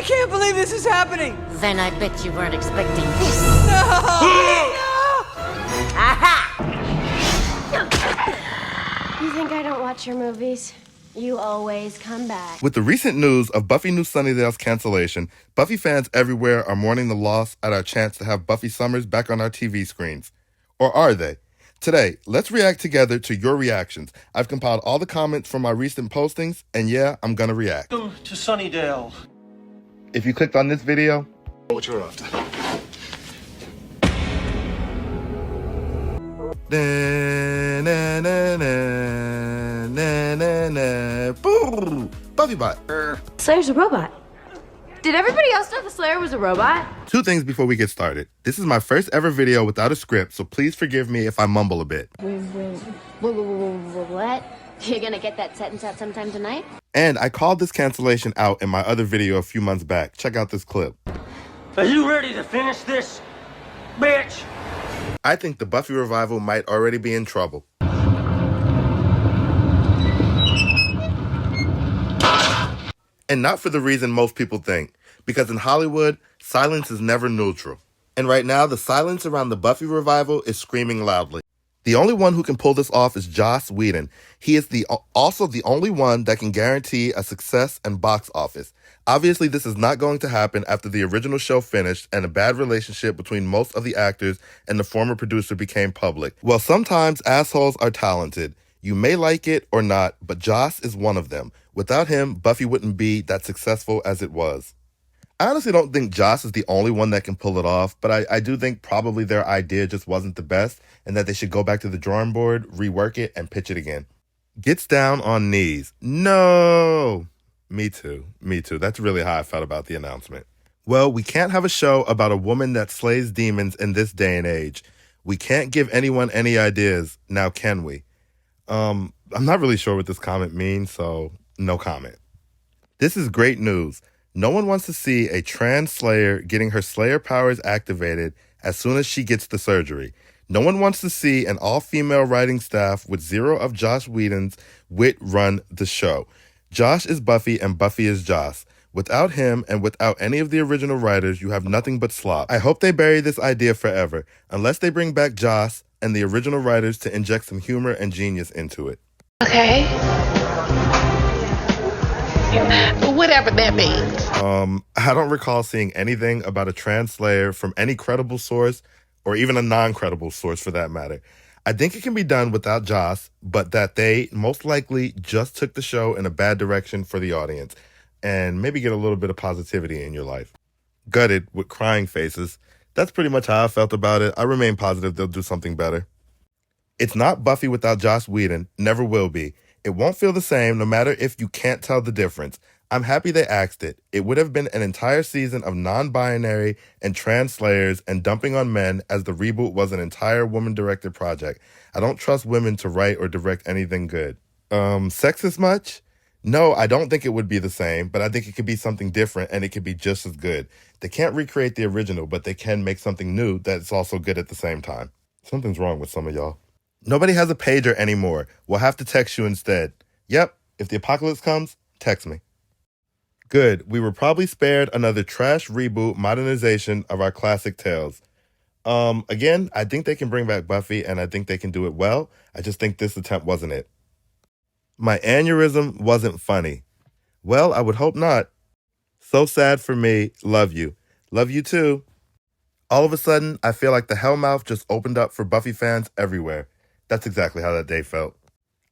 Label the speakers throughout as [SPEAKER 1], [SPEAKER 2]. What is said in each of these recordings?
[SPEAKER 1] I can't believe this is happening!
[SPEAKER 2] Then I bet you weren't expecting this.
[SPEAKER 1] No!
[SPEAKER 2] Aha!
[SPEAKER 3] You think I don't watch your movies? You always come back.
[SPEAKER 4] With the recent news of Buffy New Sunnydale's cancellation, Buffy fans everywhere are mourning the loss at our chance to have Buffy Summers back on our TV screens. Or are they? Today, let's react together to your reactions. I've compiled all the comments from my recent postings, and yeah, I'm gonna react.
[SPEAKER 5] Welcome to Sunnydale.
[SPEAKER 4] If you clicked on this video,
[SPEAKER 5] What you're after?
[SPEAKER 4] na, na, na, na, na, na, na, boo, Buffy bot.
[SPEAKER 3] Slayer's a robot. Did everybody else know the Slayer was a robot?
[SPEAKER 4] Two things before we get started. This is my first ever video without a script, so please forgive me if I mumble a bit.
[SPEAKER 3] What? You're gonna get that sentence out sometime tonight?
[SPEAKER 4] And I called this cancellation out in my other video a few months back. Check out this clip.
[SPEAKER 5] Are you ready to finish this, bitch?
[SPEAKER 4] I think the Buffy revival might already be in trouble. And not for the reason most people think, because in Hollywood, silence is never neutral. And right now, the silence around the Buffy revival is screaming loudly. The only one who can pull this off is Joss Whedon. He is also the only one that can guarantee a success and box office. Obviously, this is not going to happen after the original show finished and a bad relationship between most of the actors and the former producer became public. Well, sometimes assholes are talented. You may like it or not, but Joss is one of them. Without him, Buffy wouldn't be that successful as it was. I honestly don't think Joss is the only one that can pull it off, but I do think probably their idea just wasn't the best and that they should go back to the drawing board, rework it, and pitch it again. Gets down on knees. No! Me too. That's really how I felt about the announcement. Well, we can't have a show about a woman that slays demons in this day and age. We can't give anyone any ideas. Now, can we? I'm not really sure what this comment means, so no comment. This is great news. No one wants to see a trans Slayer getting her Slayer powers activated as soon as she gets the surgery. No one wants to see an all-female writing staff with zero of Joss Whedon's wit run the show. Josh is Buffy and Buffy is Joss. Without him and without any of the original writers, you have nothing but slop. I hope they bury this idea forever, unless they bring back Joss and the original writers to inject some humor and genius into it.
[SPEAKER 6] Okay. Whatever that means.
[SPEAKER 4] I don't recall seeing anything about a trans Slayer from any credible source, or even a non-credible source for that matter. I think it can be done without Joss, but that they most likely just took the show in a bad direction for the audience, and maybe get a little bit of positivity in your life. Gutted with crying faces. That's pretty much how I felt about it. I remain positive they'll do something better. It's not Buffy without Joss Whedon, never will be. It won't feel the same no matter if you can't tell the difference. I'm happy they axed it. It would have been an entire season of non-binary and trans Slayers and dumping on men, as the reboot was an entire woman-directed project. I don't trust women to write or direct anything good. Sexist much? No, I don't think it would be the same, but I think it could be something different and it could be just as good. They can't recreate the original, but they can make something new that's also good at the same time. Something's wrong with some of y'all. Nobody has a pager anymore. We'll have to text you instead. Yep, if the apocalypse comes, text me. Good, we were probably spared another trash reboot modernization of our classic tales. Again, I think they can bring back Buffy, and I think they can do it well. I just think this attempt wasn't it. My aneurysm wasn't funny. Well, I would hope not. So sad for me. Love you. Love you too. All of a sudden, I feel like the hellmouth just opened up for Buffy fans everywhere. That's exactly how that day felt.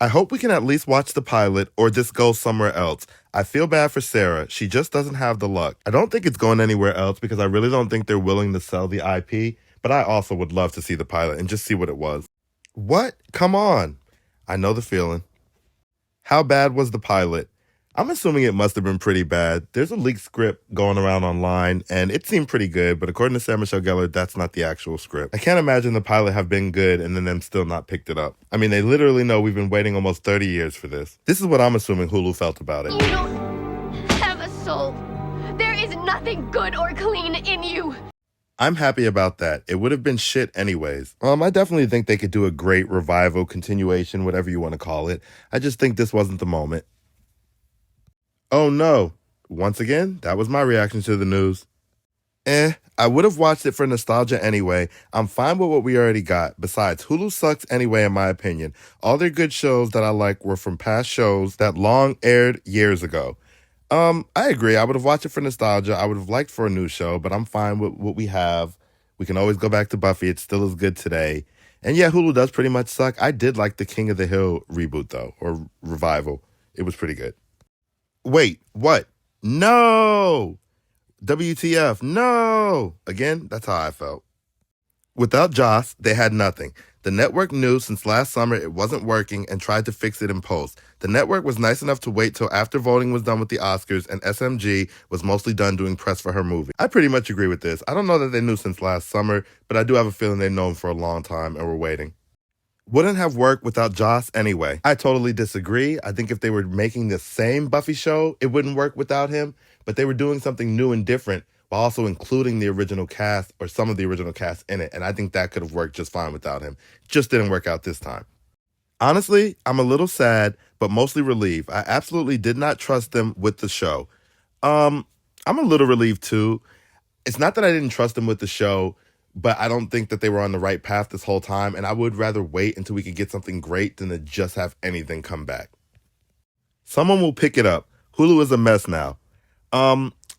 [SPEAKER 4] I hope we can at least watch the pilot or just go somewhere else. I feel bad for Sarah. She just doesn't have the luck. I don't think it's going anywhere else because I really don't think they're willing to sell the IP, but I also would love to see the pilot and just see what it was. What? Come on. I know the feeling. How bad was the pilot? I'm assuming it must have been pretty bad. There's a leaked script going around online, and it seemed pretty good, but according to Sarah Michelle Gellar, that's not the actual script. I can't imagine the pilot have been good and then them still not picked it up. I mean, they literally know we've been waiting almost 30 years for this. This is what I'm assuming Hulu felt about it.
[SPEAKER 3] You don't have a soul. There is nothing good or clean in you.
[SPEAKER 4] I'm happy about that. It would have been shit anyways. I definitely think they could do a great revival, continuation, whatever you want to call it. I just think this wasn't the moment. Oh no, Once again, that was my reaction to the news. I would have watched it for nostalgia anyway. I'm fine with what we already got. Besides, Hulu sucks anyway, in my opinion. All their good shows that I like were from past shows that long aired years ago. I agree. I would have watched it for nostalgia. I would have liked for a new show, but I'm fine with what we have. We can always go back to Buffy. It's still as good today. And yeah, Hulu does pretty much suck. I did like the King of the Hill reboot, though, or revival. It was pretty good. Wait, what? No! WTF, no! Again, that's how I felt. Without Joss, they had nothing. The network knew since last summer it wasn't working and tried to fix it in post. The network was nice enough to wait till after voting was done with the Oscars and SMG was mostly done doing press for her movie. I pretty much agree with this. I don't know that they knew since last summer, but I do have a feeling they've known for a long time and were waiting. Wouldn't have worked without Joss anyway. I totally disagree. I think if they were making the same Buffy show, it wouldn't work without him, but they were doing something new and different while also including the original cast or some of the original cast in it, and I think that could have worked just fine without him. Just didn't work out this time. Honestly, I'm a little sad, but mostly relieved. I absolutely did not trust them with the show. I'm a little relieved too. It's not that I didn't trust them with the show, but I don't think that they were on the right path this whole time, and I would rather wait until we could get something great than to just have anything come back. Someone will pick it up. Hulu is a mess now.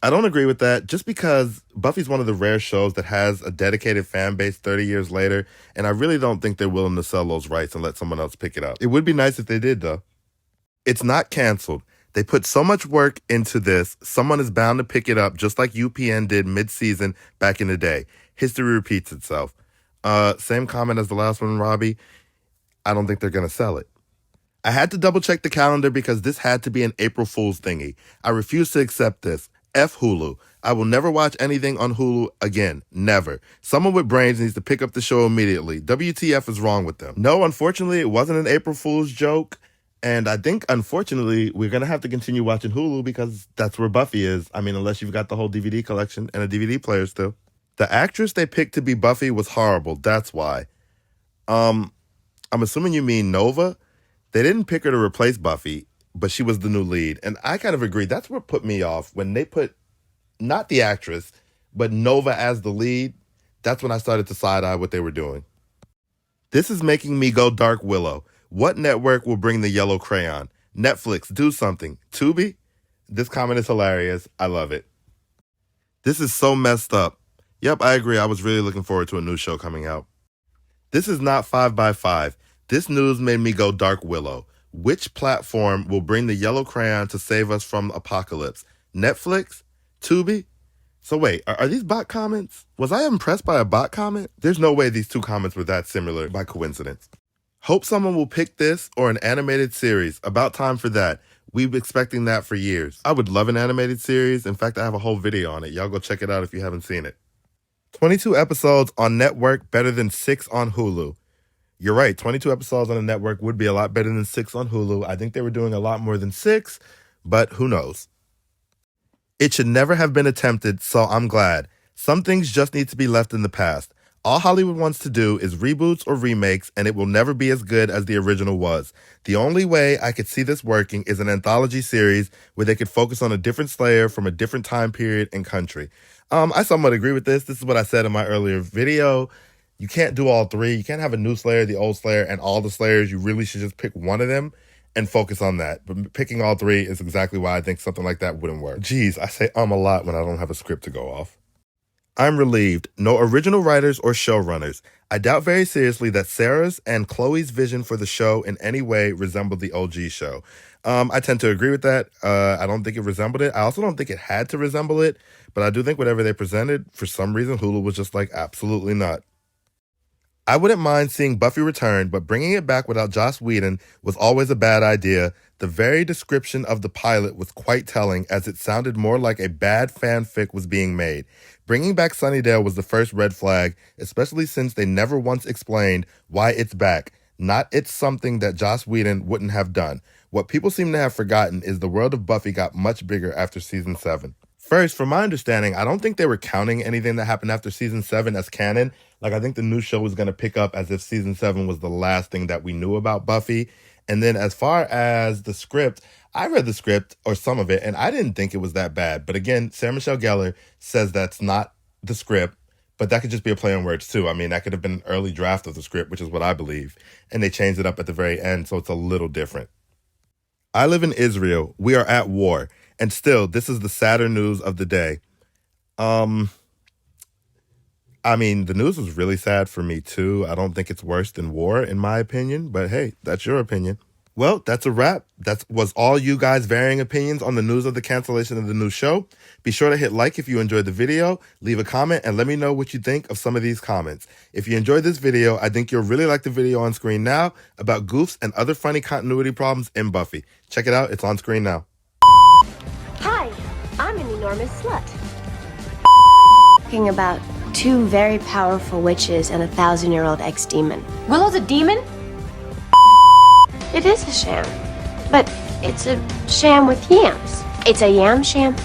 [SPEAKER 4] I don't agree with that, just because Buffy's one of the rare shows that has a dedicated fan base 30 years later, and I really don't think they're willing to sell those rights and let someone else pick it up. It would be nice if they did, though. It's not canceled. They put so much work into this, someone is bound to pick it up, just like UPN did mid-season back in the day. History repeats itself. Same comment as the last one, Robbie. I don't think they're going to sell it. I had to double check the calendar because this had to be an April Fool's thingy. I refuse to accept this. F Hulu. I will never watch anything on Hulu again. Never. Someone with brains needs to pick up the show immediately. WTF is wrong with them. No, unfortunately, it wasn't an April Fool's joke. And I think, unfortunately, we're going to have to continue watching Hulu because that's where Buffy is. I mean, unless you've got the whole DVD collection and a DVD player still. The actress they picked to be Buffy was horrible. That's why. I'm assuming you mean Nova. They didn't pick her to replace Buffy, but she was the new lead. And I kind of agree. That's what put me off. When they put, not the actress, but Nova as the lead, that's when I started to side-eye what they were doing. This is making me go Dark Willow. What network will bring the yellow crayon? Netflix, do something. Tubi? This comment is hilarious. I love it. This is so messed up. Yep, I agree. I was really looking forward to a new show coming out. This is not 5x5. This news made me go Dark Willow. Which platform will bring the yellow crayon to save us from apocalypse? Netflix? Tubi? So wait, are these bot comments? Was I impressed by a bot comment? There's no way these two comments were that similar by coincidence. Hope someone will pick this or an animated series. About time for that. We've been expecting that for years. I would love an animated series. In fact, I have a whole video on it. Y'all go check it out if you haven't seen it. 22 episodes on network, better than 6 on Hulu. You're right, 22 episodes on a network would be a lot better than 6 on Hulu. I think they were doing a lot more than 6, but who knows? It should never have been attempted, so I'm glad. Some things just need to be left in the past. All Hollywood wants to do is reboots or remakes, and it will never be as good as the original was. The only way I could see this working is an anthology series where they could focus on a different Slayer from a different time period and country. I somewhat agree with this. This is what I said in my earlier video. You can't do all three. You can't have a new Slayer, the old Slayer, and all the Slayers. You really should just pick one of them and focus on that. But picking all three is exactly why I think something like that wouldn't work. Geez, I say a lot when I don't have a script to go off. I'm relieved. No original writers or showrunners. I doubt very seriously that Sarah's and Chloe's vision for the show in any way resembled the OG show. I tend to agree with that. I don't think it resembled it. I also don't think it had to resemble it, but I do think whatever they presented, for some reason, Hulu was just like, absolutely not. I wouldn't mind seeing Buffy return, but bringing it back without Joss Whedon was always a bad idea. The very description of the pilot was quite telling, as it sounded more like a bad fanfic was being made. Bringing back Sunnydale was the first red flag, especially since they never once explained why it's back. Not it's something that Joss Whedon wouldn't have done. What people seem to have forgotten is the world of Buffy got much bigger after season 7. First, from my understanding, I don't think they were counting anything that happened after season 7 as canon. Like, I think the new show was going to pick up as if season 7 was the last thing that we knew about Buffy. And then as far as the script, I read the script or some of it, and I didn't think it was that bad. But again, Sarah Michelle Gellar says that's not the script, but that could just be a play on words too. I mean, that could have been an early draft of the script, which is what I believe, and they changed it up at the very end, so it's a little different. I live in Israel. We are at war, and still, this is the sadder news of the day. I mean, the news was really sad for me too. I don't think it's worse than war, in my opinion, but hey, that's your opinion. Well, that's a wrap. That was all you guys' varying opinions on the news of the cancellation of the new show. Be sure to hit like if you enjoyed the video, leave a comment, and let me know what you think of some of these comments. If you enjoyed this video, I think you'll really like the video on screen now about goofs and other funny continuity problems in Buffy. Check it out. It's on screen now.
[SPEAKER 7] Hi, I'm an enormous slut. Talking about two very powerful witches and a 1,000-year-old ex-demon.
[SPEAKER 3] Willow's a demon?
[SPEAKER 7] It is a sham, but it's a sham with yams. It's a yam sham